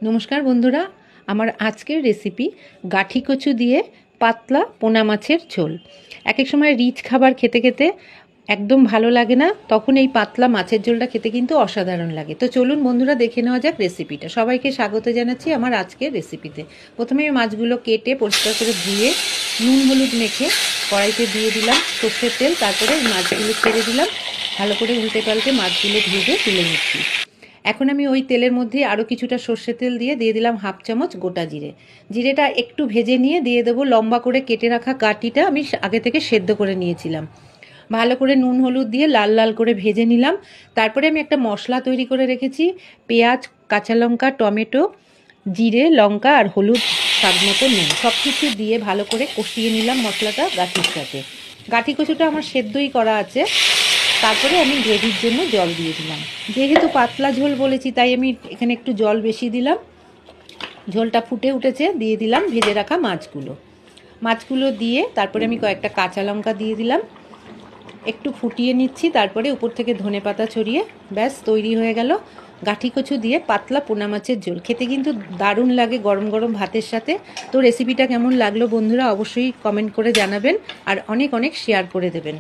নমস্কার বন্ধুরা, আমার আজকের রেসিপি গাঠি কচু দিয়ে পাতলা পোনা মাছের ঝোল। এক এক সময় রিচ খাবার খেতে খেতে একদম ভালো লাগে না, তখন এই পাতলা মাছের ঝোলটা খেতে কিন্তু অসাধারণ লাগে। তো চলুন বন্ধুরা, দেখে নেওয়া যাক রেসিপিটা। সবাইকে স্বাগত জানাচ্ছি আমার আজকের রেসিপিতে। প্রথমে আমি মাছগুলো কেটে পরিষ্কার করে ধুয়ে নুন হলুদ মেখে কড়াইতে দিয়ে দিলাম সর্ষের তেল, তারপরে মাছগুলো ছেড়ে দিলাম। ভালো করে উল্টে পাল্টে মাছগুলো ভেজে তুলে নিচ্ছি। এখন আমি ওই তেলের মধ্যে আরও কিছুটা সর্ষে তেল দিয়ে দিলাম হাফ চামচ গোটা জিরে। জিরেটা একটু ভেজে নিয়ে দিয়ে দেবো লম্বা করে কেটে রাখা গাঁটিটা, আমি আগে থেকে সেদ্ধ করে নিয়েছিলাম। ভালো করে নুন হলুদ দিয়ে লাল লাল করে ভেজে নিলাম। তারপরে আমি একটা মশলা তৈরি করে রেখেছি। পেঁয়াজ, কাঁচা লঙ্কা, টমেটো, জিরে, লঙ্কা আর হলুদ, স্বাদ মতো নুন, সব কিছু দিয়ে ভালো করে কষিয়ে নিলাম মশলাটা গাঁঠির সাথে। গাঁঠি কচুটা আমার সেদ্ধই করা আছে। তারপরে আমি গ্রেভির জন্য জল দিয়ে দিলাম। যেহেতু পাতলা ঝোল বলেছি তাই আমি এখানে একটু জল বেশি দিলাম। ঝোলটা ফুটে উঠেছে, দিয়ে দিলাম ভেজে রাখা মাছগুলো দিয়ে তারপরে আমি কয়েকটা কাঁচা লঙ্কা দিয়ে দিলাম। একটু ফুটিয়ে নিচ্ছি, তারপরে উপর থেকে ধনেপাতা ছড়িয়ে ব্যাস তৈরি হয়ে গেল গাঠি কচু দিয়ে পাতলা পোনা মাছের ঝোল। খেতে কিন্তু দারুণ লাগে গরম গরম ভাতের সাথে। তো রেসিপিটা কেমন লাগলো বন্ধুরা অবশ্যই কমেন্ট করে জানাবেন আর অনেক অনেক শেয়ার করে দেবেন।